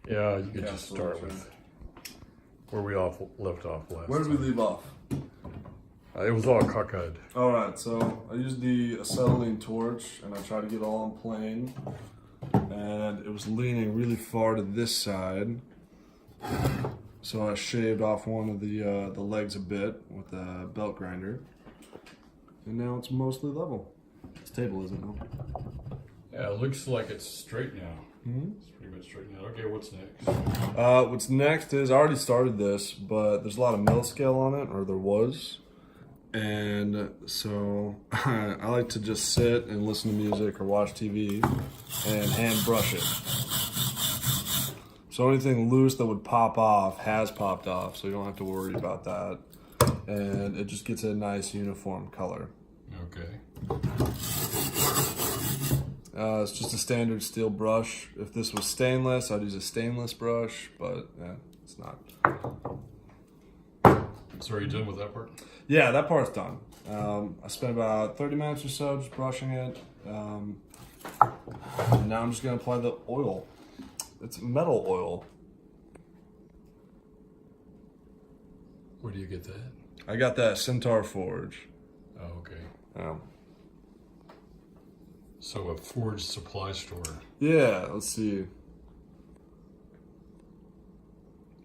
Yeah, you could just start with where we left off last Where did we leave off? It was all cockeyed. Alright, so I used the acetylene torch and I tried to get it all on plane. And it was leaning really far to this side. So I shaved off one of the legs a bit with a belt grinder. And now it's mostly level. This table isn't though. Yeah, it looks like it's straight now. It's pretty much straight now. Okay, what's next? What's next is, I already started this, but there's a lot of mill scale on it, or there was. And so I like to just sit and listen to music or watch TV and hand brush it. So anything loose that would pop off has popped off, so you don't have to worry about that. And it just gets a nice uniform color. Okay. It's just a standard steel brush. If this was stainless, I'd use a stainless brush, but yeah, it's not. So are you done with that part? Yeah, that part's done. I spent about 30 minutes or so just brushing it. And now I'm just gonna apply the oil. It's metal oil. Where do you get that? I got that Centaur Forge. Oh, okay. So a forge supply store. Yeah, let's see.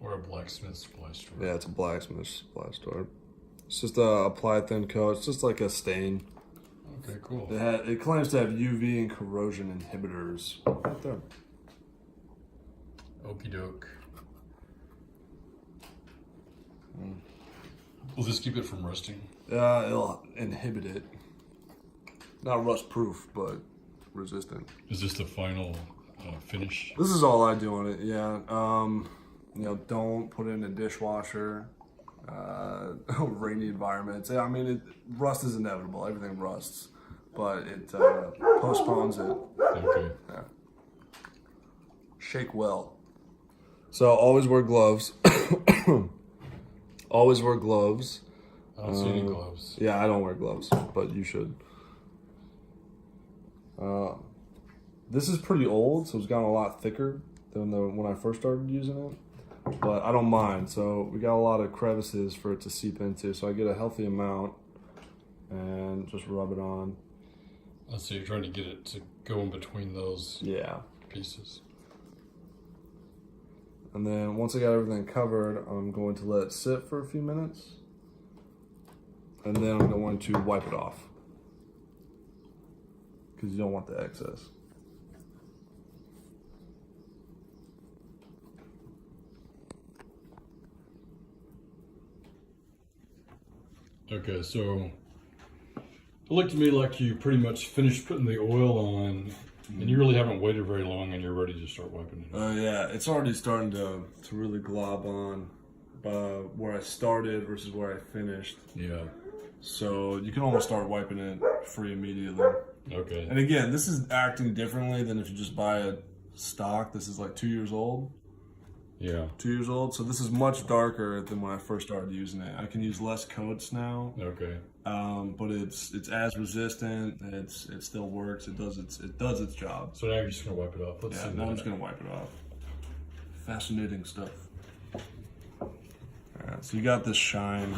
Or a blacksmith supply store. Yeah, it's a blacksmith supply store. It's just a apply thin coat. It's just like a stain. Okay, cool. It claims to have UV and corrosion inhibitors. Right there. Okie doke. Will this keep it from rusting? It'll inhibit it. Not rust proof, but resistant. Is this the final finish? This is all I do on it, yeah. You know, don't put it in a dishwasher. Rainy environments. I mean, rust is inevitable. Everything rusts, but it postpones it. Okay. Yeah. Shake well. So always wear gloves. Always wear gloves. I don't see any gloves. Yeah, I don't wear gloves, but you should. This is pretty old, so it's gotten a lot thicker than when I first started using it. But I don't mind. So we got a lot of crevices for it to seep into. So I get a healthy amount and just rub it on. So you're trying to get it to go in between those pieces. And then once I got everything covered, I'm going to let it sit for a few minutes. And then I'm going to wipe it off. Because you don't want the excess. Okay, so it looked to me like you pretty much finished putting the oil on, and you really haven't waited very long, and you're ready to start wiping it. Yeah, it's already starting to really glob on where I started versus where I finished. Yeah. So you can almost start wiping it free immediately. Okay. And again, this is acting differently than if you just buy a stock. This is like 2 years old. Yeah. 2 years old. So this is much darker than when I first started using it. I can use less coats now. Okay. But it's as resistant. It still works. It does its job. So now you're just gonna wipe it off. Let's see. Now I'm just gonna wipe it off. Fascinating stuff. Alright, so you got this shine.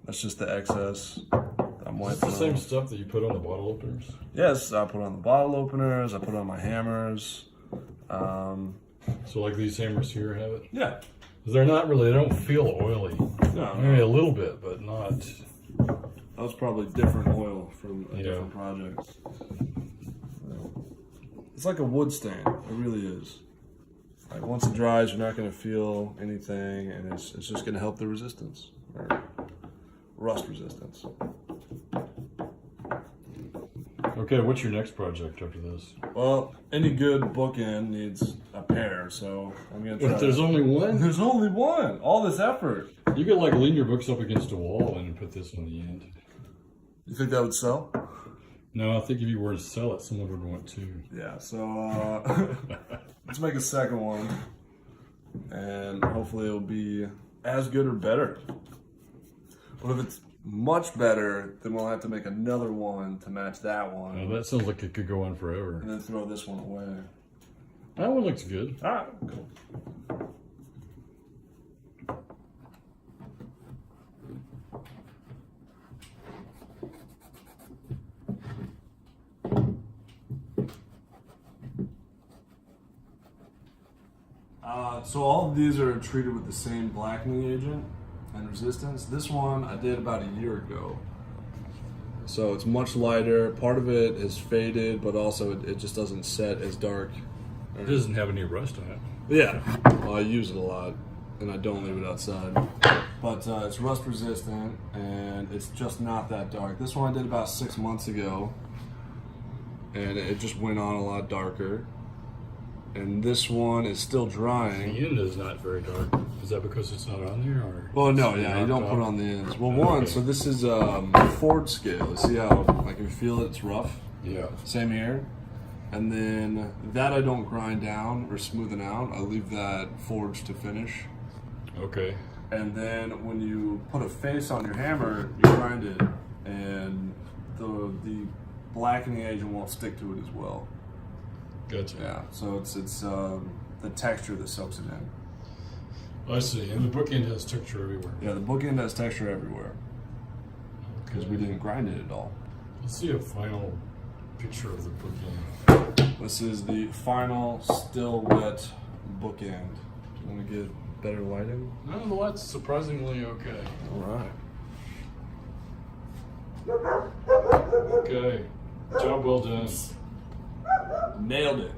That's just the excess. I'm wiping Is this the same off. stuff that you put on the bottle openers? Yes, I put on the bottle openers. I put on my hammers. So like these hammers here have it? Yeah. They're not really, they don't feel oily. No, Maybe a little bit, but not. that was probably different oil from a different project. It's like a wood stain. It really is. Like once it dries, you're not going to feel anything, and it's just going to help the resistance, or rust resistance. Okay, what's your next project after this? Well, any good bookend needs a pair, so I'm going to try. But there's only one? There's only one. All this effort. You could like lean your books up against a wall and put this on the end. You think that would sell? No, I think if you were to sell it, someone would want to. Yeah, so let's make a second one, and hopefully it'll be as good or better. But if it's much better, then we'll have to make another one to match that one. Oh, that sounds like it could go on forever. And then throw this one away. That one looks good. All right, cool. So all of these are treated with the same blackening agent and resistance. This one I did about a year ago. So it's much lighter. Part of it is faded, but also it just doesn't set as dark. It doesn't have any rust on it. Yeah, well, I use it a lot, and I don't leave it outside. But it's rust resistant, and it's just not that dark. This one I did about 6 months ago, and it just went on a lot darker. And this one is still drying. The end is not very dark. Is that because it's not on there, or? Well, no, yeah, you don't put it on the ends. Well, one, Okay. so this is Ford scale. You see how, like, if you feel it, it's rough? Yeah. Same here. And then that I don't grind down or smoothen out. I leave that forged to finish. Okay. And then when you put a face on your hammer, you grind it, and the blackening agent won't stick to it as well. Gotcha. Yeah, so it's the texture that soaks it in. I see. And the bookend has texture everywhere. Yeah, the bookend has texture everywhere because we didn't grind it at all. Let's see a final picture of the bookend. This is the final still wet bookend. Do you want to get better lighting? No, the light's surprisingly okay. All right. Okay. Job well done. Nailed it.